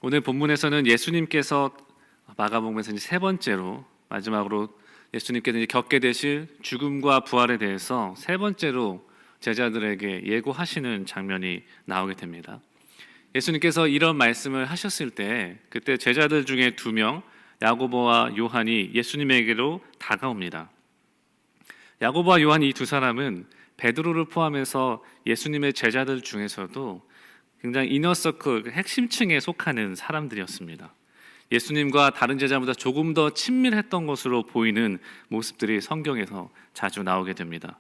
오늘 본문에서는 예수님께서 마가복음에서 이제 세 번째로 마지막으로 예수님께서 이제 겪게 되실 죽음과 부활에 대해서 세 번째로 제자들에게 예고하시는 장면이 나오게 됩니다. 예수님께서 이런 말씀을 하셨을 때 그때 제자들 중에 두 명 야고보와 요한이 예수님에게로 다가옵니다. 야고보와 요한 이 두 사람은 베드로를 포함해서 예수님의 제자들 중에서도 굉장히 이너서클 핵심층에 속하는 사람들이었습니다. 예수님과 다른 제자보다 조금 더 친밀했던 것으로 보이는 모습들이 성경에서 자주 나오게 됩니다.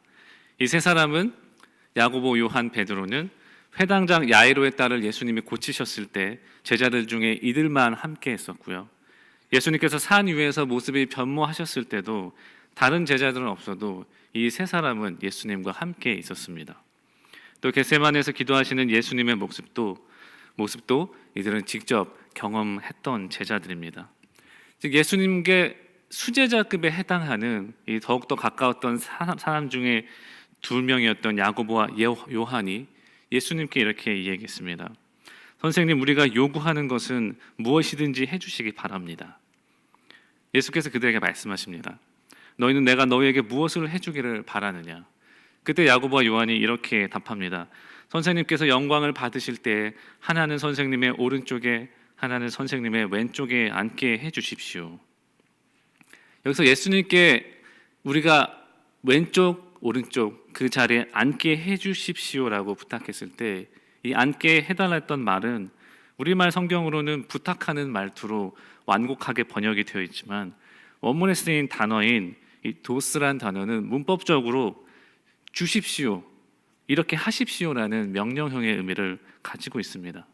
이 세 사람은 야고보, 요한, 베드로는 회당장 야이로의 딸을 예수님이 고치셨을 때 제자들 중에 이들만 함께 했었고요. 예수님께서 산 위에서 모습이 변모하셨을 때도 다른 제자들은 없어도 이 세 사람은 예수님과 함께 있었습니다. 또 겟세마네에서 기도하시는 예수님의 모습도 이들은 직접 경험했던 제자들입니다. 즉 예수님께 수제자급에 해당하는 이 더욱더 가까웠던 사람 중에 두 명이었던 야고보와 요한이 예수님께 이렇게 이야기했습니다. 선생님, 우리가 요구하는 것은 무엇이든지 해주시기 바랍니다. 예수께서 그들에게 말씀하십니다. 너희는 내가 너희에게 무엇을 해주기를 바라느냐? 그때 야고보와 요한이 이렇게 답합니다. 선생님께서 영광을 받으실 때 하나는 선생님의 오른쪽에 하나는 선생님의 왼쪽에 앉게 해주십시오. 여기서 예수님께 우리가 왼쪽 오른쪽 그 자리에 앉게 해주십시오라고 부탁했을 때 이 앉게 해달랬던 말은 우리말 성경으로는 부탁하는 말투로 완곡하게 번역이 되어 있지만 원문에 쓰인 단어인 이 도스란 단어는 문법적으로 주십시오, 이렇게 하십시오라는 명령형의 의미를 가지고 있습니다.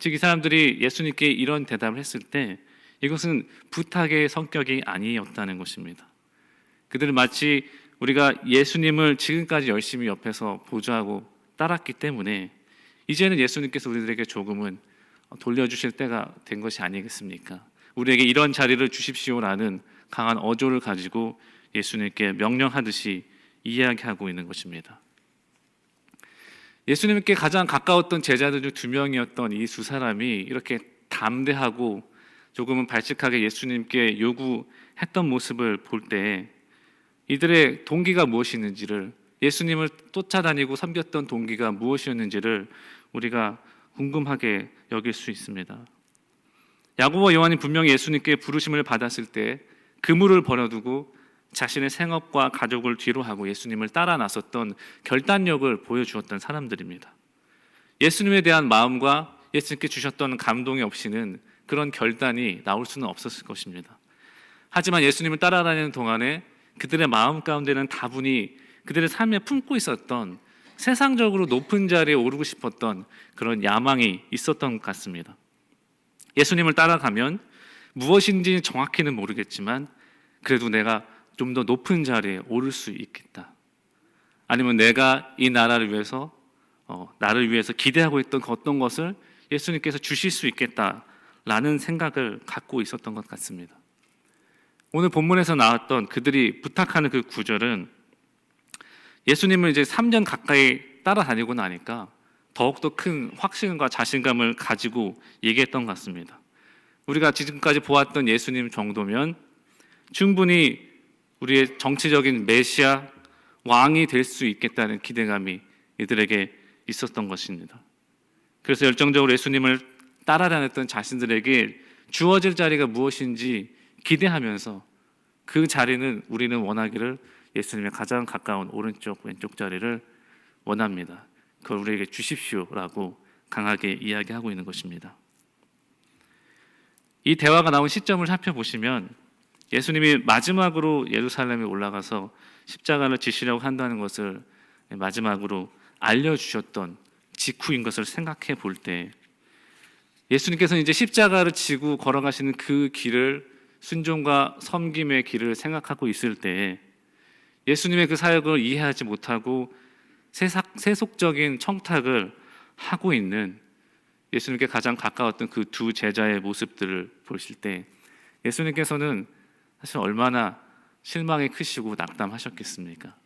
즉 이 사람들이 예수님께 이런 대답을 했을 때 이것은 부탁의 성격이 아니었다는 것입니다. 그들은 마치 우리가 예수님을 지금까지 열심히 옆에서 보조하고 따랐기 때문에 이제는 예수님께서 우리들에게 조금은 돌려주실 때가 된 것이 아니겠습니까? 우리에게 이런 자리를 주십시오라는 강한 어조를 가지고 예수님께 명령하듯이 이야기하고 있는 것입니다. 예수님께 가장 가까웠던 제자들 중 두 명이었던 이 두 사람이 이렇게 담대하고 조금은 발칙하게 예수님께 요구했던 모습을 볼 때 이들의 동기가 무엇이었는지를, 예수님을 쫓아다니고 섬겼던 동기가 무엇이었는지를 우리가 궁금하게 여길 수 있습니다. 야고보와 요한이 분명히 예수님께 부르심을 받았을 때 그물을 버려두고 자신의 생업과 가족을 뒤로 하고 예수님을 따라 나섰던 결단력을 보여주었던 사람들입니다. 예수님에 대한 마음과 예수님께 주셨던 감동이 없이는 그런 결단이 나올 수는 없었을 것입니다. 하지만 예수님을 따라다니는 동안에 그들의 마음 가운데는 다분히 그들의 삶에 품고 있었던 세상적으로 높은 자리에 오르고 싶었던 그런 야망이 있었던 것 같습니다. 예수님을 따라가면 무엇인지 정확히는 모르겠지만 그래도 내가 좀 더 높은 자리에 오를 수 있겠다. 아니면 내가 이 나라를 위해서 나를 위해서 기대하고 있던 어떤 것을 예수님께서 주실 수 있겠다라는 생각을 갖고 있었던 것 같습니다. 오늘 본문에서 나왔던 그들이 부탁하는 그 구절은 예수님을 이제 3년 가까이 따라다니고 나니까 더욱더 큰 확신과 자신감을 가지고 얘기했던 것 같습니다. 우리가 지금까지 보았던 예수님 정도면 충분히 우리의 정치적인 메시아 왕이 될 수 있겠다는 기대감이 이들에게 있었던 것입니다. 그래서 열정적으로 예수님을 따라다녔던 자신들에게 주어질 자리가 무엇인지 기대하면서 그 자리는 우리는 원하기를 예수님의 가장 가까운 오른쪽 왼쪽 자리를 원합니다. 그걸 우리에게 주십시오라고 강하게 이야기하고 있는 것입니다. 이 대화가 나온 시점을 살펴보시면 예수님이 마지막으로 예루살렘에 올라가서 십자가를 지시려고 한다는 것을 마지막으로 알려주셨던 직후인 것을 생각해 볼 때 예수님께서는 이제 십자가를 지고 걸어가시는 그 길을, 순종과 섬김의 길을 생각하고 있을 때 예수님의 그 사역을 이해하지 못하고 세속적인 청탁을 하고 있는 예수님께 가장 가까웠던 그 두 제자의 모습들을 보실 때 예수님께서는 사실 얼마나 실망이 크시고 낙담하셨겠습니까?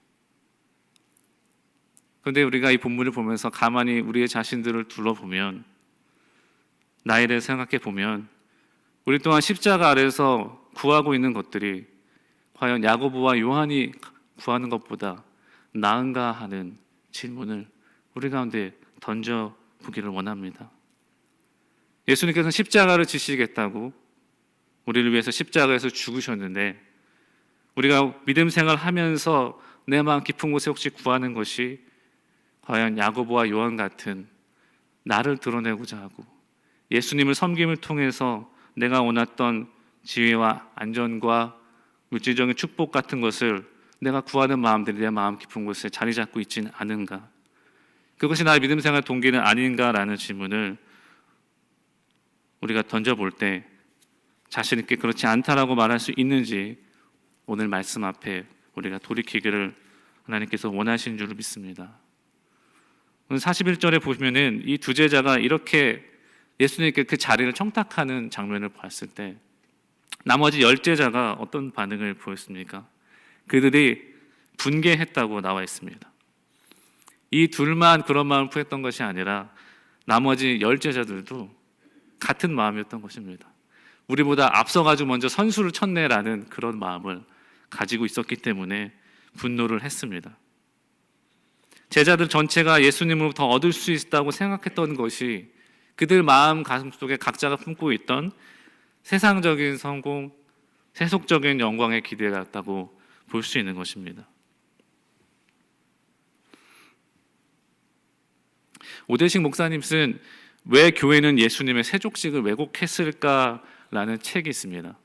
그런데 우리가 이 본문을 보면서 가만히 우리의 자신들을 둘러보면 나이를 생각해 보면 우리 또한 십자가 아래에서 구하고 있는 것들이 과연 야고보와 요한이 구하는 것보다 나은가 하는 질문을 우리 가운데 던져보기를 원합니다. 예수님께서는 십자가를 지시겠다고 우리를 위해서 십자가에서 죽으셨는데 우리가 믿음 생활하면서 내 마음 깊은 곳에 혹시 구하는 것이 과연 야고보와 요한 같은 나를 드러내고자 하고 예수님을 섬김을 통해서 내가 원했던 지혜와 안전과 물질적인 축복 같은 것을 내가 구하는 마음들이 내 마음 깊은 곳에 자리 잡고 있지는 않은가? 그것이 나의 믿음 생활 동기는 아닌가라는 질문을 우리가 던져볼 때 자신 있게 그렇지 않다라고 말할 수 있는지 오늘 말씀 앞에 우리가 돌이키기를 하나님께서 원하시는 줄을 믿습니다. 오늘 41절에 보시면은 이 두 제자가 이렇게 예수님께 그 자리를 청탁하는 장면을 봤을 때 나머지 10제자가 어떤 반응을 보였습니까? 그들이 분개했다고 나와 있습니다. 이 둘만 그런 마음을 표했던 것이 아니라 나머지 10제자들도 같은 마음이었던 것입니다. 우리보다 앞서가지고 먼저 선수를 쳤네라는 그런 마음을 가지고 있었기 때문에 분노를 했습니다. 제자들 전체가 예수님으로부터 얻을 수 있다고 생각했던 것이 그들 마음 가슴속에 각자가 품고 있던 세상적인 성공, 세속적인 영광의 기대였다고 볼 수 있는 것입니다. 오대식 목사님 쓴 왜 교회는 예수님의 세족식을 왜곡했을까라는 책이 있습니다.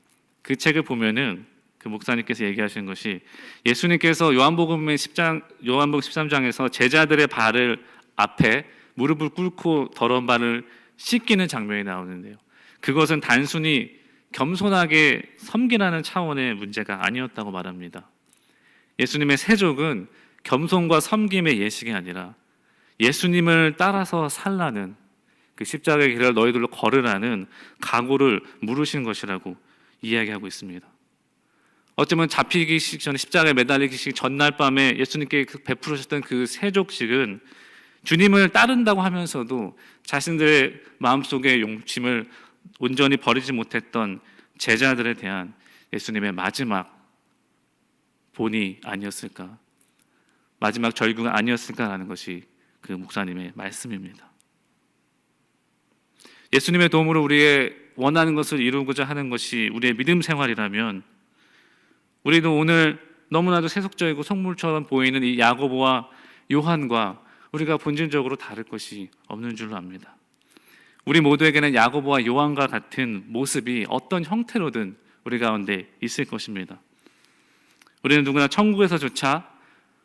그 책을 보면은 그 목사님께서 얘기하시는 것이 예수님께서 요한복음 13장에서 제자들의 발을 앞에 무릎을 꿇고 더러운 발을 씻기는 장면이 나오는데요. 그것은 단순히 겸손하게 섬기라는 차원의 문제가 아니었다고 말합니다. 예수님의 세족은 겸손과 섬김의 예식이 아니라 예수님을 따라서 살라는 그 십자가의 길을 너희들로 걸으라는 각오를 물으신 것이라고 이야기하고 있습니다. 어쩌면 잡히기 전에 십자가에 매달리기 전날 밤에 예수님께 베풀으셨던 그 세족식은 주님을 따른다고 하면서도 자신들의 마음속의 용심을 온전히 버리지 못했던 제자들에 대한 예수님의 마지막 본이 아니었을까, 마지막 절규가 아니었을까라는 것이 그 목사님의 말씀입니다. 예수님의 도움으로 우리의 원하는 것을 이루고자 하는 것이 우리의 믿음 생활이라면 우리도 오늘 너무나도 세속적이고 속물처럼 보이는 이 야고보와 요한과 우리가 본질적으로 다를 것이 없는 줄로 압니다. 우리 모두에게는 야고보와 요한과 같은 모습이 어떤 형태로든 우리 가운데 있을 것입니다. 우리는 누구나 천국에서조차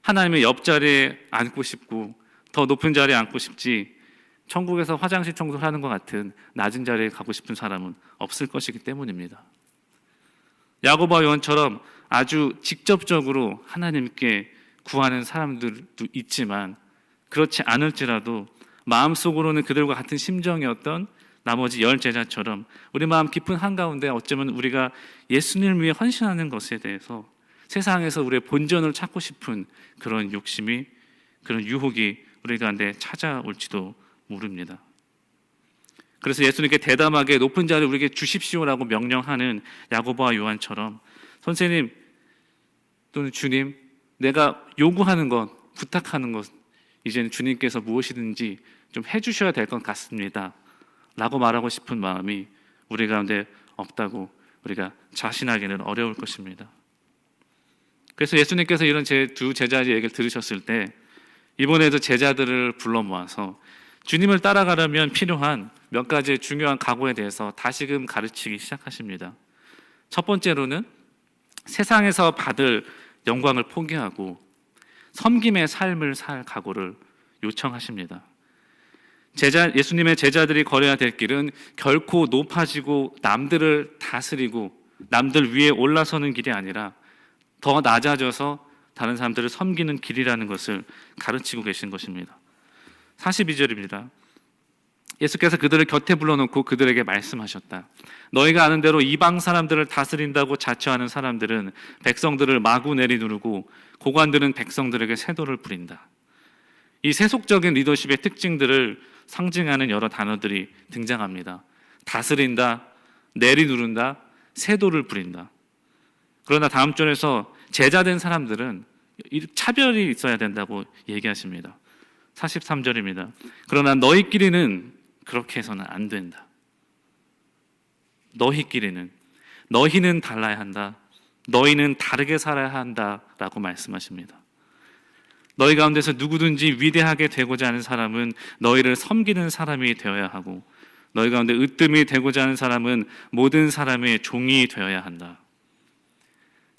하나님의 옆자리에 앉고 싶고 더 높은 자리에 앉고 싶지 천국에서 화장실 청소를 하는 것 같은 낮은 자리에 가고 싶은 사람은 없을 것이기 때문입니다. 야고보와 요한처럼 아주 직접적으로 하나님께 구하는 사람들도 있지만 그렇지 않을지라도 마음속으로는 그들과 같은 심정이었던 나머지 10제자처럼 우리 마음 깊은 한가운데 어쩌면 우리가 예수님을 위해 헌신하는 것에 대해서 세상에서 우리의 본전을 찾고 싶은 그런 욕심이, 그런 유혹이 우리 가운데 찾아올지도 모릅니다. 그래서 예수님께 대담하게 높은 자리를 우리에게 주십시오라고 명령하는 야고보와 요한처럼 선생님 또는 주님, 내가 요구하는 것, 부탁하는 것 이제는 주님께서 무엇이든지 좀 해주셔야 될 것 같습니다 라고 말하고 싶은 마음이 우리 가운데 없다고 우리가 자신하기는 어려울 것입니다. 그래서 예수님께서 이런 두 제자의 얘기를 들으셨을 때 이번에도 제자들을 불러 모아서 주님을 따라가려면 필요한 몇 가지 중요한 각오에 대해서 다시금 가르치기 시작하십니다. 첫 번째로는 세상에서 받을 영광을 포기하고 섬김의 삶을 살 각오를 요청하십니다. 예수님의 제자들이 걸어야 될 길은 결코 높아지고 남들을 다스리고 남들 위에 올라서는 길이 아니라 더 낮아져서 다른 사람들을 섬기는 길이라는 것을 가르치고 계신 것입니다. 42절입니다. 예수께서 그들을 곁에 불러놓고 그들에게 말씀하셨다. 너희가 아는 대로 이방 사람들을 다스린다고 자처하는 사람들은 백성들을 마구 내리누르고 고관들은 백성들에게 세도를 부린다. 이 세속적인 리더십의 특징들을 상징하는 여러 단어들이 등장합니다. 다스린다, 내리누른다, 세도를 부린다. 그러나 다음 절에서 제자된 사람들은 차별이 있어야 된다고 얘기하십니다. 43절입니다. 그러나 너희끼리는 그렇게 해서는 안 된다. 너희는 달라야 한다. 너희는 다르게 살아야 한다라고 말씀하십니다. 너희 가운데서 누구든지 위대하게 되고자 하는 사람은 너희를 섬기는 사람이 되어야 하고, 너희 가운데 으뜸이 되고자 하는 사람은 모든 사람의 종이 되어야 한다.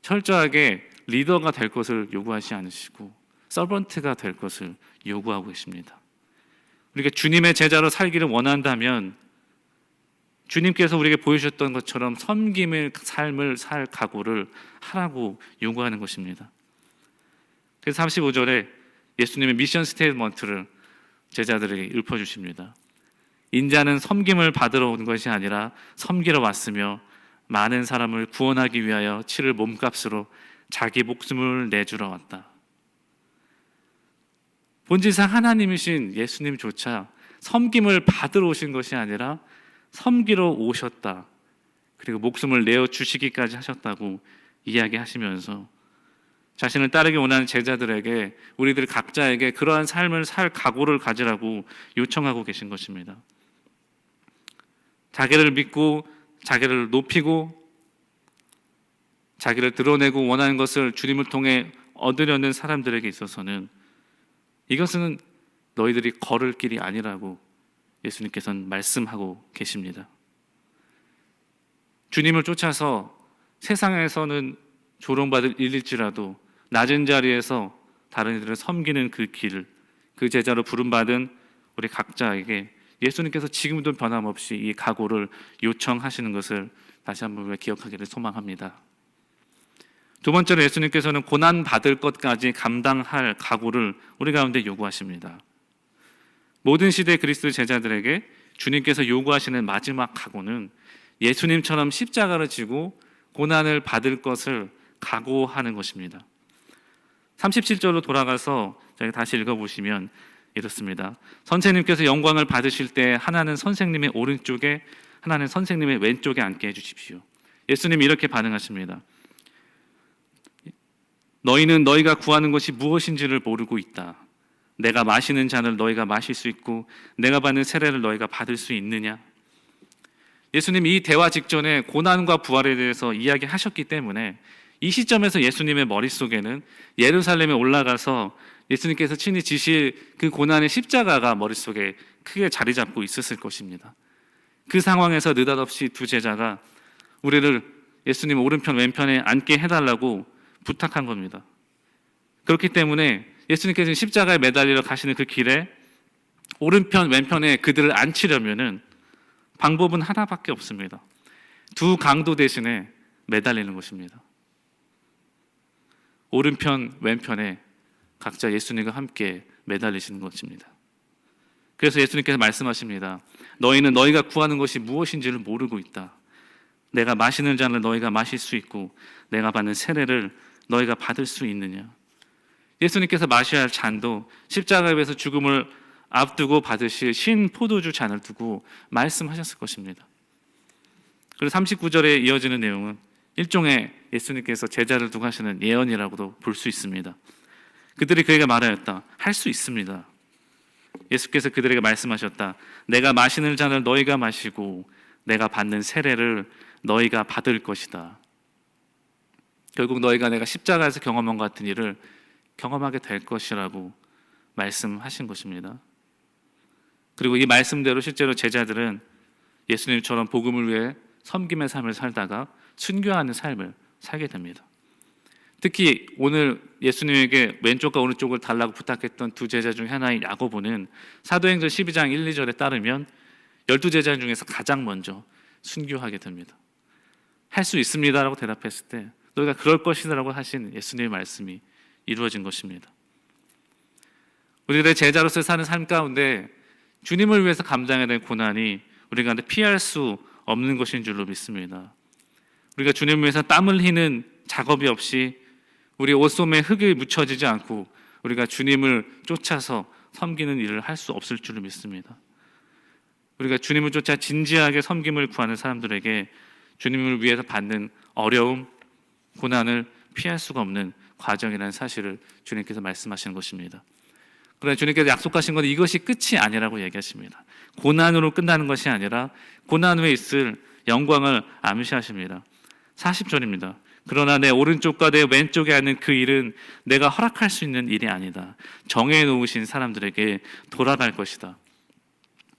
철저하게 리더가 될 것을 요구하지 않으시고 서번트가 될 것을 요구하고 계십니다. 우리가 주님의 제자로 살기를 원한다면 주님께서 우리에게 보여주셨던 것처럼 섬김의 삶을 살 각오를 하라고 요구하는 것입니다. 그래서 35절에 예수님의 미션 스테이트먼트를 제자들에게 읊어주십니다. 인자는 섬김을 받으러 온 것이 아니라 섬기러 왔으며 많은 사람을 구원하기 위하여 치를 몸값으로 자기 목숨을 내주러 왔다. 본질상 하나님이신 예수님조차 섬김을 받으러 오신 것이 아니라 섬기러 오셨다. 그리고 목숨을 내어주시기까지 하셨다고 이야기하시면서 자신을 따르기 원하는 제자들에게, 우리들 각자에게 그러한 삶을 살 각오를 가지라고 요청하고 계신 것입니다. 자기를 믿고 자기를 높이고 자기를 드러내고 원하는 것을 주님을 통해 얻으려는 사람들에게 있어서는 이것은 너희들이 걸을 길이 아니라고 예수님께서는 말씀하고 계십니다. 주님을 쫓아서 세상에서는 조롱받을 일일지라도 낮은 자리에서 다른 이들을 섬기는 그 길을, 그 제자로 부름받은 우리 각자에게 예수님께서 지금도 변함없이 이 각오를 요청하시는 것을 다시 한번 기억하기를 소망합니다. 두 번째로 예수님께서는 고난받을 것까지 감당할 각오를 우리 가운데 요구하십니다. 모든 시대 그리스도 제자들에게 주님께서 요구하시는 마지막 각오는 예수님처럼 십자가를 지고 고난을 받을 것을 각오하는 것입니다. 37절로 돌아가서 저희 다시 읽어보시면 이렇습니다. 선생님께서 영광을 받으실 때 하나는 선생님의 오른쪽에, 하나는 선생님의 왼쪽에 앉게 해주십시오. 예수님이 이렇게 반응하십니다. 너희는 너희가 구하는 것이 무엇인지를 모르고 있다. 내가 마시는 잔을 너희가 마실 수 있고 내가 받는 세례를 너희가 받을 수 있느냐? 예수님이 이 대화 직전에 고난과 부활에 대해서 이야기하셨기 때문에 이 시점에서 예수님의 머릿속에는 예루살렘에 올라가서 예수님께서 친히 지실 그 고난의 십자가가 머릿속에 크게 자리 잡고 있었을 것입니다. 그 상황에서 느닷없이 두 제자가 우리를 예수님 오른편 왼편에 앉게 해달라고 부탁한 겁니다. 그렇기 때문에 예수님께서 십자가에 매달리러 가시는 그 길에 오른편 왼편에 그들을 앉히려면은 방법은 하나밖에 없습니다. 두 강도 대신에 매달리는 것입니다. 오른편 왼편에 각자 예수님과 함께 매달리시는 것입니다. 그래서 예수님께서 말씀하십니다. 너희는 너희가 구하는 것이 무엇인지를 모르고 있다. 내가 마시는 잔을 너희가 마실 수 있고 내가 받는 세례를 너희가 받을 수 있느냐? 예수님께서 마셔야 할 잔도 십자가에서 죽음을 앞두고 받으실 신 포도주 잔을 두고 말씀하셨을 것입니다. 그리고 39절에 이어지는 내용은 일종의 예수님께서 제자를 두고 하시는 예언이라고도 볼 수 있습니다. 그들이 그에게 말하였다. 할 수 있습니다. 예수께서 그들에게 말씀하셨다. 내가 마시는 잔을 너희가 마시고 내가 받는 세례를 너희가 받을 것이다. 결국 너희가 내가 십자가에서 경험한 것 같은 일을 경험하게 될 것이라고 말씀하신 것입니다. 그리고 이 말씀대로 실제로 제자들은 예수님처럼 복음을 위해 섬김의 삶을 살다가 순교하는 삶을 살게 됩니다. 특히 오늘 예수님에게 왼쪽과 오른쪽을 달라고 부탁했던 두 제자 중 하나인 야고보는 사도행전 12장 1, 2절에 따르면 12제자 중에서 가장 먼저 순교하게 됩니다. 할 수 있습니다라고 대답했을 때 너희가 그럴 것이라고 하신 예수님의 말씀이 이루어진 것입니다. 우리들의 제자로서 사는 삶 가운데 주님을 위해서 감당해야 될 고난이 우리가 피할 수 없는 것인 줄로 믿습니다. 우리가 주님을 위해서 땀을 흘리는 작업이 없이 우리 옷소매에 흙이 묻혀지지 않고 우리가 주님을 쫓아서 섬기는 일을 할 수 없을 줄로 믿습니다. 우리가 주님을 쫓아 진지하게 섬김을 구하는 사람들에게 주님을 위해서 받는 어려움, 고난을 피할 수가 없는 과정이라는 사실을 주님께서 말씀하시는 것입니다. 그러나 주님께서 약속하신 건 이것이 끝이 아니라고 얘기하십니다. 고난으로 끝나는 것이 아니라 고난 후에 있을 영광을 암시하십니다. 40절입니다. 그러나 내 오른쪽과 내 왼쪽에 앉는 그 일은 내가 허락할 수 있는 일이 아니다. 정해놓으신 사람들에게 돌아갈 것이다.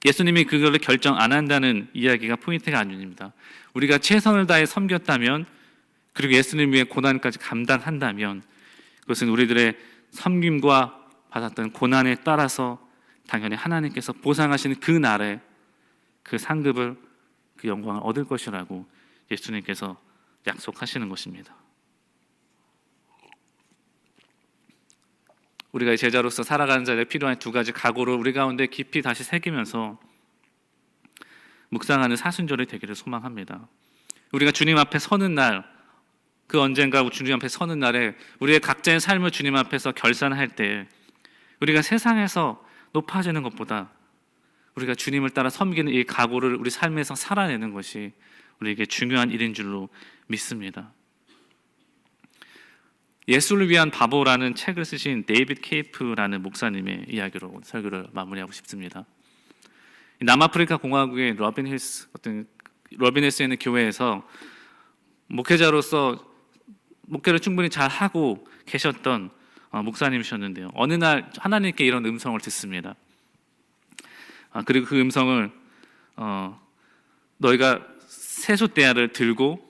예수님이 그걸 결정 안 한다는 이야기가 포인트가 아닙니다. 우리가 최선을 다해 섬겼다면, 그리고 예수님 위해 고난까지 감당한다면, 그것은 우리들의 섬김과 받았던 고난에 따라서 당연히 하나님께서 보상하시는 그 날에 그 상급을, 그 영광을 얻을 것이라고 예수님께서 약속하시는 것입니다. 우리가 제자로서 살아가는 자에 필요한 두 가지 각오를 우리 가운데 깊이 다시 새기면서 묵상하는 사순절이 되기를 소망합니다. 우리가 주님 앞에 서는 날, 그 언젠가 주님 앞에 서는 날에 우리의 각자의 삶을 주님 앞에서 결산할 때 우리가 세상에서 높아지는 것보다 우리가 주님을 따라 섬기는 이 각오를 우리 삶에서 살아내는 것이 우리에게 중요한 일인 줄로 믿습니다. 예수를 위한 바보라는 책을 쓰신 데이비드 케이프라는 목사님의 이야기로 설교를 마무리하고 싶습니다. 남아프리카 공화국의 러빈 힐스에 있는 교회에서 목회자로서 목회를 충분히 잘 하고 계셨던 목사님이셨는데요. 어느 날 하나님께 이런 음성을 듣습니다. 그리고 그 음성을 너희가 세숫대야를 들고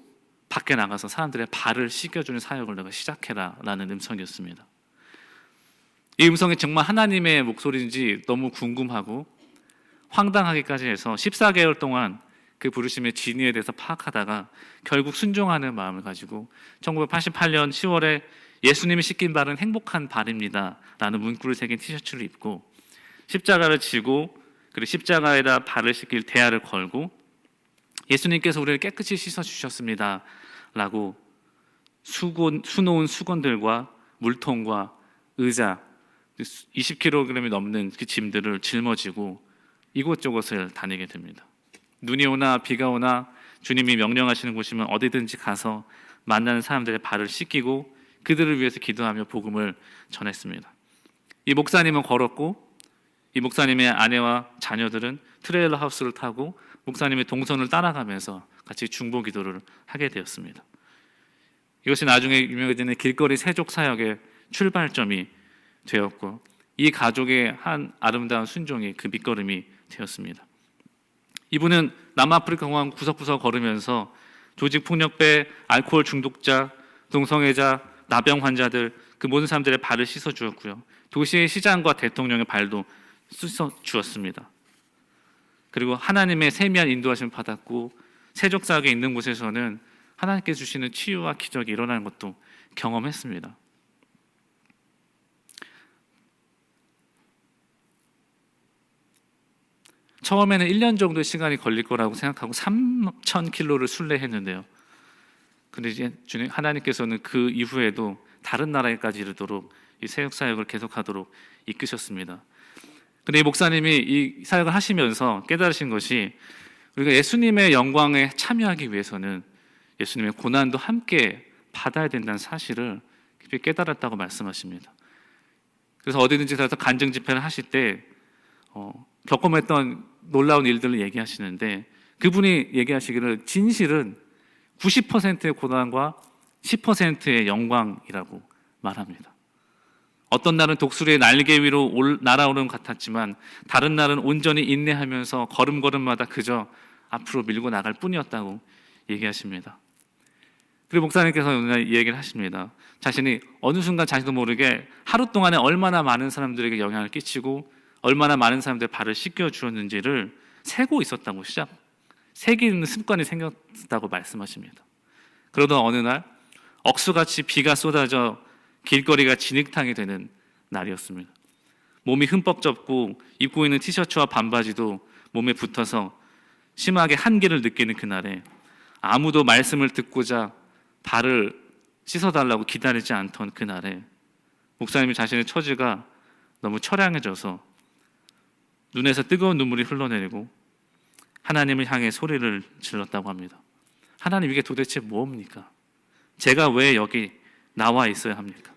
밖에 나가서 사람들의 발을 씻겨주는 사역을 너가 시작해라 라는 음성이었습니다. 이 음성이 정말 하나님의 목소리인지 너무 궁금하고 황당하기까지 해서 14개월 동안 그 부르심의 진위에 대해서 파악하다가 결국 순종하는 마음을 가지고 1988년 10월에 예수님이 씻긴 발은 행복한 발입니다 라는 문구를 새긴 티셔츠를 입고 십자가를 지고 그리고 십자가에다 발을 씻길 대야를 걸고 예수님께서 우리를 깨끗이 씻어주셨습니다 라고 수놓은 수건들과 물통과 의자 20kg이 넘는 그 짐들을 짊어지고 이곳저곳을 다니게 됩니다. 눈이 오나 비가 오나 주님이 명령하시는 곳이면 어디든지 가서 만나는 사람들의 발을 씻기고 그들을 위해서 기도하며 복음을 전했습니다. 이 목사님은 걸었고 이 목사님의 아내와 자녀들은 트레일러 하우스를 타고 목사님의 동선을 따라가면서 같이 중보 기도를 하게 되었습니다. 이것이 나중에 유명해지는 길거리 세족 사역의 출발점이 되었고 이 가족의 한 아름다운 순종이 그 밑거름이 되었습니다. 이분은 남아프리카 공항 구석구석 걸으면서 조직폭력배, 알코올 중독자, 동성애자, 나병 환자들 그 모든 사람들의 발을 씻어 주었고요. 도시의 시장과 대통령의 발도 씻어 주었습니다. 그리고 하나님의 세미한 인도하심을 받았고 세족사역에 있는 곳에서는 하나님께서 주시는 치유와 기적이 일어나는 것도 경험했습니다. 처음에는 1년 정도 시간이 걸릴 거라고 생각하고 3,000km를 순례했는데요. 근데 이제 주님 하나님께서는 그 이후에도 다른 나라에까지 이르도록 이 세역 사역을 계속하도록 이끄셨습니다. 근데 이 목사님이 이 사역을 하시면서 깨달으신 것이 우리가 예수님의 영광에 참여하기 위해서는 예수님의 고난도 함께 받아야 된다는 사실을 깊이 깨달았다고 말씀하십니다. 그래서 어디든지 가서 간증 집회를 하실 때 경험했던 놀라운 일들을 얘기하시는데 그분이 얘기하시기를 진실은 90%의 고난과 10%의 영광이라고 말합니다. 어떤 날은 독수리의 날개 위로 날아오는 것 같았지만 다른 날은 온전히 인내하면서 걸음걸음마다 그저 앞으로 밀고 나갈 뿐이었다고 얘기하십니다. 그리고 목사님께서 오늘 이 얘기를 하십니다. 자신이 어느 순간 자신도 모르게 하루 동안에 얼마나 많은 사람들에게 영향을 끼치고 얼마나 많은 사람들의 발을 씻겨 주었는지를 세고 있었다고 새기는 습관이 생겼다고 말씀하십니다. 그러던 어느 날 억수같이 비가 쏟아져 길거리가 진흙탕이 되는 날이었습니다. 몸이 흠뻑 젖고 입고 있는 티셔츠와 반바지도 몸에 붙어서 심하게 한기를 느끼는 그날에 아무도 말씀을 듣고자 발을 씻어달라고 기다리지 않던 그날에 목사님이 자신의 처지가 너무 처량해져서 눈에서 뜨거운 눈물이 흘러내리고 하나님을 향해 소리를 질렀다고 합니다. 하나님, 이게 도대체 뭡니까? 제가 왜 여기 나와 있어야 합니까?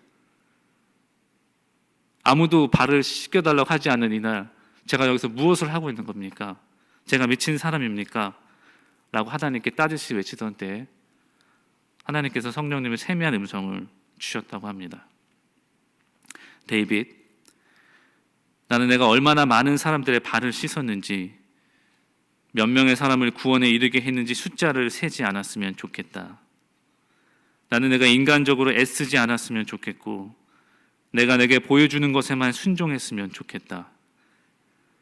아무도 발을 씻겨달라고 하지 않는 이날 제가 여기서 무엇을 하고 있는 겁니까? 제가 미친 사람입니까? 라고 하나님께 따지시 외치던 때에 하나님께서 성령님의 세미한 음성을 주셨다고 합니다. 데이빗, 나는 내가 얼마나 많은 사람들의 발을 씻었는지, 몇 명의 사람을 구원에 이르게 했는지 숫자를 세지 않았으면 좋겠다. 나는 내가 인간적으로 애쓰지 않았으면 좋겠고, 내가 내게 보여주는 것에만 순종했으면 좋겠다.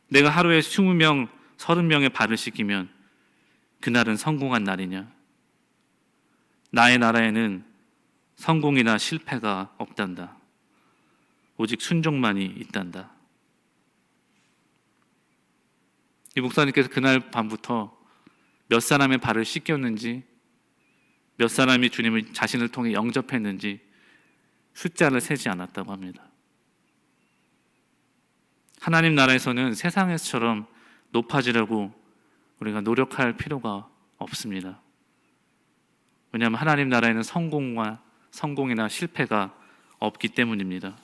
내가 하루에 20명, 30명의 발을 씻기면 그날은 성공한 날이냐? 나의 나라에는 성공이나 실패가 없단다. 오직 순종만이 있단다. 이 목사님께서 그날 밤부터 몇 사람의 발을 씻겼는지, 몇 사람이 주님을 자신을 통해 영접했는지 숫자를 세지 않았다고 합니다. 하나님 나라에서는 세상에서처럼 높아지려고 우리가 노력할 필요가 없습니다. 왜냐하면 하나님 나라에는 성공이나 실패가 없기 때문입니다.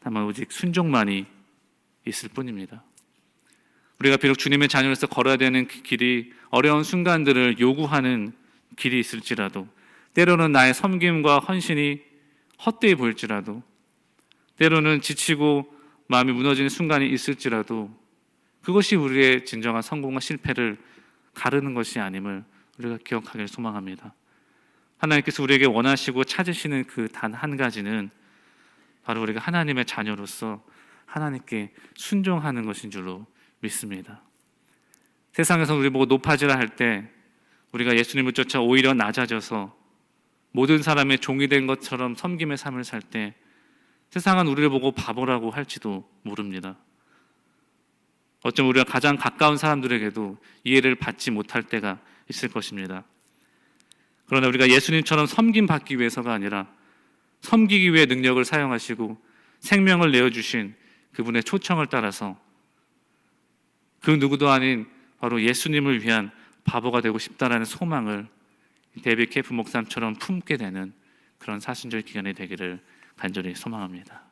다만 오직 순종만이 있을 뿐입니다. 우리가 비록 주님의 자녀로서 걸어야 되는 그 길이 어려운 순간들을 요구하는 길이 있을지라도, 때로는 나의 섬김과 헌신이 헛되이 보일지라도, 때로는 지치고 마음이 무너지는 순간이 있을지라도 그것이 우리의 진정한 성공과 실패를 가르는 것이 아님을 우리가 기억하길 소망합니다. 하나님께서 우리에게 원하시고 찾으시는 그 단 한 가지는 바로 우리가 하나님의 자녀로서 하나님께 순종하는 것인 줄로 믿습니다. 세상에서 우리 보고 높아지라 할 때 우리가 예수님을 쫓아 오히려 낮아져서 모든 사람의 종이 된 것처럼 섬김의 삶을 살 때 세상은 우리를 보고 바보라고 할지도 모릅니다. 어쩌면 우리가 가장 가까운 사람들에게도 이해를 받지 못할 때가 있을 것입니다. 그러나 우리가 예수님처럼 섬김받기 위해서가 아니라 섬기기 위해 능력을 사용하시고 생명을 내어주신 그분의 초청을 따라서 그 누구도 아닌 바로 예수님을 위한 바보가 되고 싶다라는 소망을 데이빗 케이프 목사님처럼 품게 되는 그런 사순절 기간이 되기를 간절히 소망합니다.